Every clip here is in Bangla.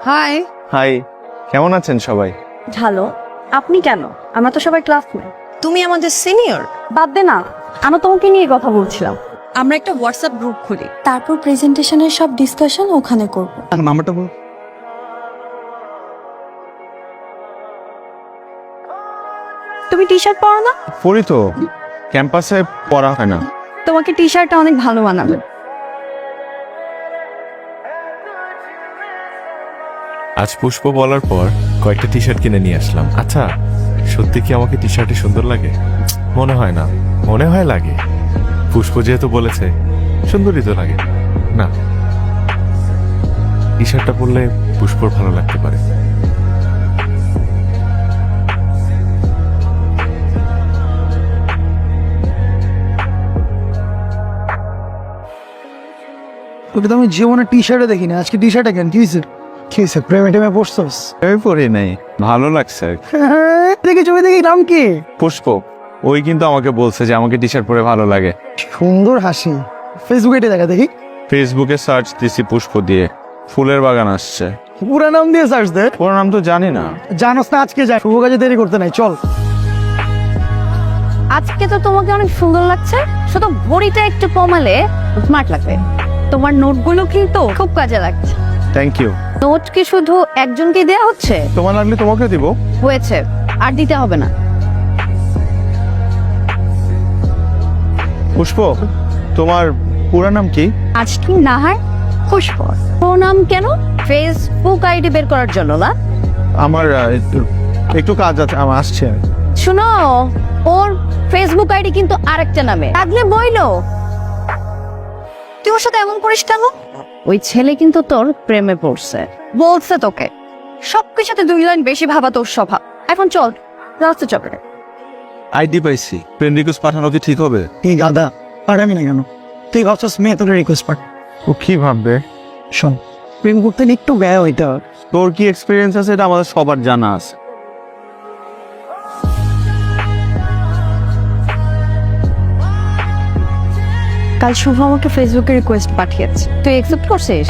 হাই। হাই, কেমন আছেন সবাই? ভালো। আপনি কেন? আমরা তো সবাই ক্লাসমেট। তুমি আমাদের সিনিয়র। বাদ দে না, আমরা তোমাকে নিয়ে কথা বলছিলাম। আমরা একটা হোয়াটসঅ্যাপ গ্রুপ খুলি। তারপর প্রেজেন্টেশনের সব ডিসকাশন ওখানে করব। নাম্বারটা বল। তুমি টি শার্ট পরো না? পড়ি তো, ক্যাম্পাসে পড়া হয় না। তোমাকে টি শার্টটা অনেক ভালো মানাবে। আজ পুষ্প বলার পর কয়েকটা টি শার্ট কিনে নিয়ে আসলাম। আচ্ছা, সত্যি কি আমাকে টি শার্টে সুন্দর লাগে? মনে হয় না, মনে হয় লাগে। পুষ্প যেহেতু বলেছে সুন্দরই তো লাগে। না, টি শার্টটা পরলে পুষ্পর ভালো লাগতে পারে। তোকে তো আমি জীবনে টি শার্টে দেখিনি, আজকে টি শার্টে কেন? কি হয়েছে? প্রেমে টেমে পড়ছস? আমি পড়ি নাই, ভালো লাগছে। দেখি ছবি দেখি, নাম কি? পুষ্প, ওই কিন্তু আমাকে বলছে যে আমাকে টি শার্ট পরে ভালো লাগে। সুন্দর হাসি। ফেসবুকে এটা দেখা দেখি। ফেসবুকে সার্চ দিছি পুষ্প দিয়ে, ফুলের বাগান আসছে। পুরা নাম দিয়ে সার্চ দে। পুরো নাম তো জানি না। জানোস না, আজকে যাই, শুভ কাজে দেরি করতে নাই, চল। আজকে তো তোমাকে অনেক সুন্দর লাগছে, শুধু ঘড়িটা একটু কমালে স্মার্ট লাগবে। তোমার নোটগুলো কিন্তু খুব কাজে লাগছে। Thank you. নোট কি শুধু একজনকে দেয়া হচ্ছে? তোমার লাগলে তোমাকে দিব। হয়েছে, আর দিতে হবে না। পুষ্প, তোমার পুরো নাম কি? আজকে নাহার পুষ্প। ও নাম কেন? ফেসবুক আইডি বের করার জন্য না? আমার একটু কাজ আছে, আমার আসছে। শুনো, ওর ফেসবুক আইডি কিন্তু আরেকটা নামে। লাগলে বইলো। তুই ওর সাথে এমন করিস কেন? ওই ছেলে কিন্তু তোর প্রেমে পড়ছে, বলছে তোকে। সবকিছুতে 2 লাইন বেশি ভাবা তোর স্বভাব। এখন চল, রাস্তা চল। আইডি পাইছি, ফ্রেন্ড রিকোয়েস্ট পাঠানো কি ঠিক হবে? এই গাদা, পাঠাবি না কেন? তুই ভাবছস মেয়ে তোর রিকোয়েস্ট পাঠ? ও কি ভাববে? শোন, প্রেম করতে হলে একটু ব্যয় হইতে হবে। তোর কি এক্সপিরিয়েন্স আছে এটা আমাদের সবার জানা আছে। কাল শুভ আমাকে ফেসবুকে রিকোয়েস্ট পাঠিয়েছে, তুই অ্যাকসেপ্ট করছিস?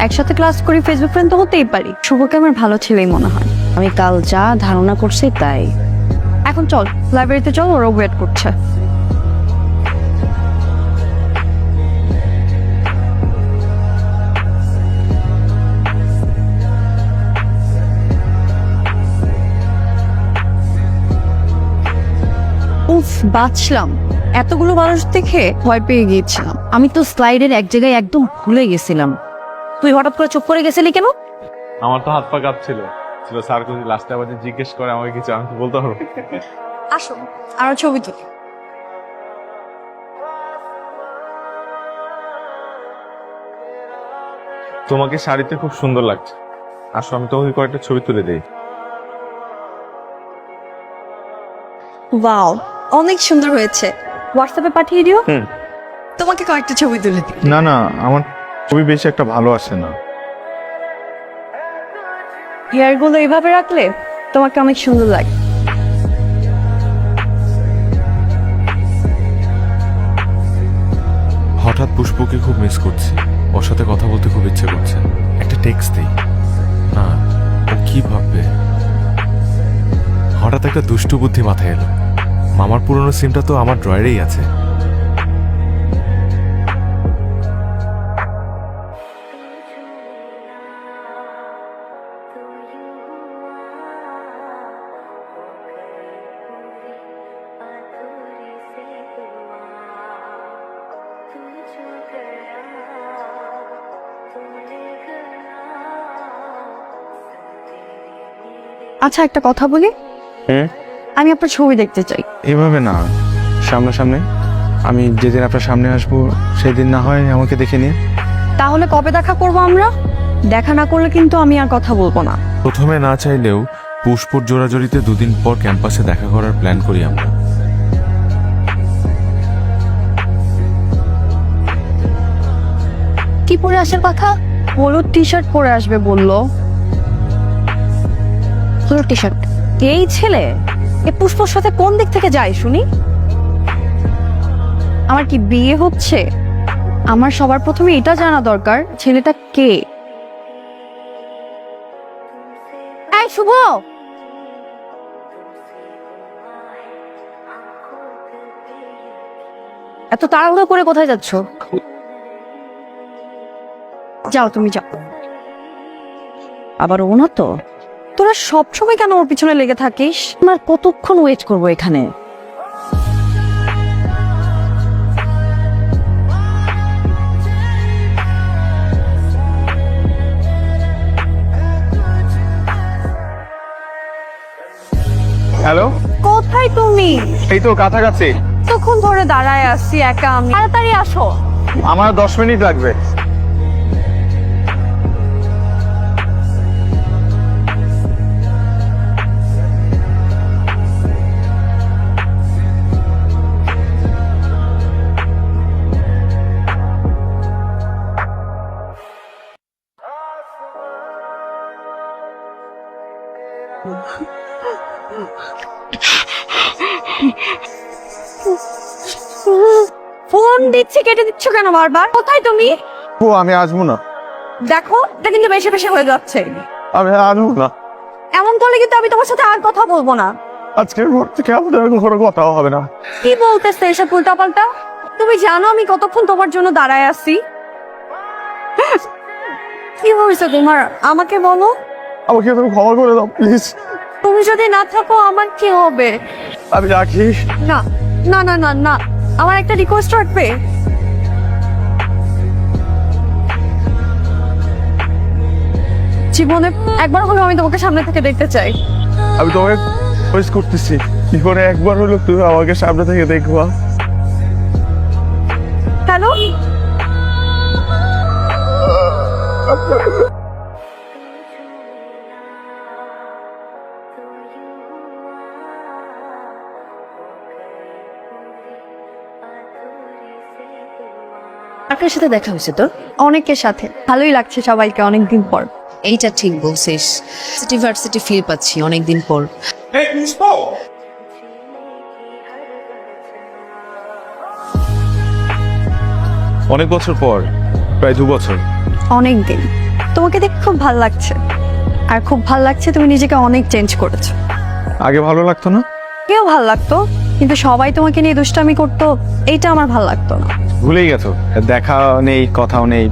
একসাথে ক্লাস করি, ফেসবুক ফ্রেন্ড তো হতেই পারি। শুভকে আমার ভালো ছেলেই মনে হয়। আমি কাল যা ধারণা করছি তাই। এখন চল, লাইব্রেরিতে চল, ওরা ওয়েট করছে। উফ, বাঁচলাম। এতগুলো মানুষ দেখে ভয় পেয়ে গিয়েছিলাম। আমি তো স্লাইডের এক জায়গায় একদম ভুলে গেছিলাম। তুই হঠাৎ করে চুপ করে গেছিলি কেন? আমার তো হাত পা কাঁপছিল। স্যার যদি লাস্টে আবার জিজ্ঞেস করে আমাকে কিছু, আমি বলতে পারবো। আসো, আরো ছবি তুলি। তোমাকে শাড়িতে খুব সুন্দর লাগছে। আসো, আমি তোমাকে কয়েকটা ছবি তুলে দেই। ওয়াও, অনেক সুন্দর হয়েছে। হোয়াটসঅ্যাপে পাঠিয়ে দিও। তোমাকে কয়েকটা ছবি তুলে দিই। না না, আমার ছবি বেশি একটা ভালো আসে না। হেয়ারগুলো এইভাবে রাখলে তোমাকে অনেক সুন্দর লাগে। হঠাৎ পুষ্পকে খুব মিস করছি। ওর সাথে কথা বলতে খুব ইচ্ছে করছে। একটা টেক্সট দিই না, ও কি ভাববে? হঠাৎ একটা দুষ্টু বুদ্ধি মাথায় এলো। মামার পুরনো সিমটা তো আমার ড্রয়ারেই আছে। আচ্ছা, একটা কথা বলি। আমি আপনার ছবি দেখতে চাই। এভাবে না, সামনাসামনি। আমি যেদিন আপনার সামনে আসবো সেদিন না হয় আমাকে দেখে নিন। তাহলে কবে দেখা করব আমরা? দেখা না করলে কিন্তু আমি আর কথা বলবো না। প্রথমে না চাইলেও পুষ্পর জোড়াজড়িতে 2 দিন পর ক্যাম্পাসে দেখা করার প্ল্যান করি আমরা। কি পরে আসার কথা? হলুদ টি শার্ট পরে আসবে বললো। হলুদ টি শার্ট? এই ছেলে এ পুষ্পর সাথে কোন দিক থেকে যায় শুনি? আমার কি বিয়ে হচ্ছে? আমার সবার প্রথমে এটা জানা দরকার ছেলেটা কে। শুভ, এত তাড়াহুড়ো করে কোথায় যাচ্ছ? যাও তুমি যাও। আবার ও না তো? তোরা সবসময় কেন ওর পিছনে লেগে থাকিস? আমার কতক্ষণ ওয়েট করবো এখানে? হ্যালো, কোথায় তুমি? এই তো কাছাকাছি। তখন ধরে দাঁড়ায় আসছি একা আমি। তাড়াতাড়ি আসো। আমার 10 মিনিট লাগবে। ফোন দিচ্ছি, কেটে দিচ্ছ কেন বারবার? কোথায় তুমি? ও আমি আসবো না, দেখো এটা কিন্তু বেশি বেশি হয়ে যাচ্ছে। আমি আসবো না। এমন করলে কিন্তু আমি তোমার সাথে আর কথা বলবো না। আজকের পর থেকে আমাদের কোনো কথাও হবে না। কি বলতেছে এসব উল্টাপাল্টা? তুমি জানো আমি কতক্ষণ তোমার জন্য দাঁড়ায় আছি? কি হয়েছে তোমার? আমাকে বলো। আমাকে তুমি ক্ষমা করে দাও প্লিজ। তুমি যদি না থাকো আমার কি হবে? আমি রাখি। না না না না না, আমার একটা রিকোয়েস্ট রাখবে। জীবনে একবার হলেও আমি তোমাকে সামনে থেকে দেখতে চাই। আমি তোমাকে মিস করতেছি। জীবনে একবার হলো তুমি আমাকে সামনে থেকে দেখবা। হ্যালো, কার সাথে দেখা হয়েছে তোর? অনেকের সাথে। ভালোই লাগছে সবাইকে অনেকদিন পর। এইটা ঠিক বলছিস, সিটি ভার্সিটি ফিল পাচ্ছি অনেকদিন পর। অনেক বছর পর, প্রায় 2 বছর। অনেক দিন। তোমাকে দেখে খুব ভালো লাগছে, আর খুব ভালো লাগছে তুমি নিজেকে অনেক চেঞ্জ করেছো। আগে ভালো লাগতো না? কেউ ভালো লাগতো, কিন্তু সবাই তোমাকে নিয়ে দুষ্টামি করতো, এইটা আমার ভালো লাগতো না। ভুলেই গেছো, দেখা নেই, কথাও নেই।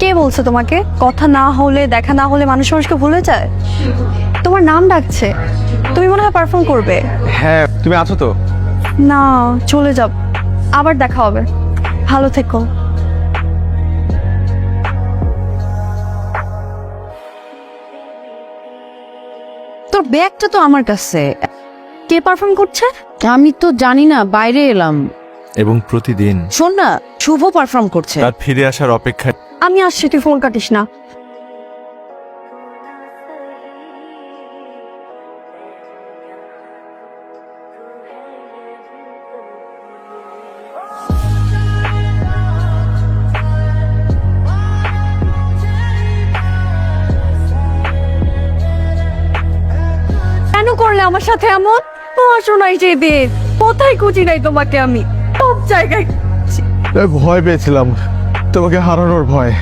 কে বলছে তোমাকে? কথা না হলে, দেখা না হলে মানুষ মানুষকে ভুলে যায়? তোমার নাম ডাকছে, তুমি মনে হয় পারফর্ম করবে। হ্যাঁ, তুমি আছো তো? না, চলে যাব, আবার দেখা হবে, ভালো থেকো। তোর ব্যাগটা তো আমার কাছে। কে পারফর্ম করছে? আমি তো জানি না, বাইরে এলাম। এবং প্রতিদিন শোন না, শুভ পারফর্ম করছে। তার ফিরে আসার অপেক্ষায় আমি আসছি, তুই ফোন কাটিস না। কেন করলে আমার সাথে এমন? পড়াশোনায় যে বের, কোথায় খুঁজি নাই তোমাকে আমি, সব জায়গায়। ভয় পেয়েছিলাম, তোমাকে হারানোর ভয়।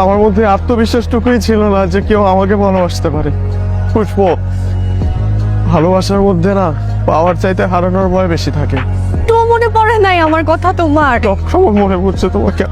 আমার মধ্যে আত্মবিশ্বাসটুকুই ছিল না যে কেউ আমাকে ভালোবাসতে পারে। পুষ্প, ভালোবাসার মধ্যে না পাওয়ার চাইতে হারানোর ভয় বেশি থাকে। তো মনে পড়ে নাই আমার কথা তোমার? সবসময় মনে পড়ছে তোমাকে।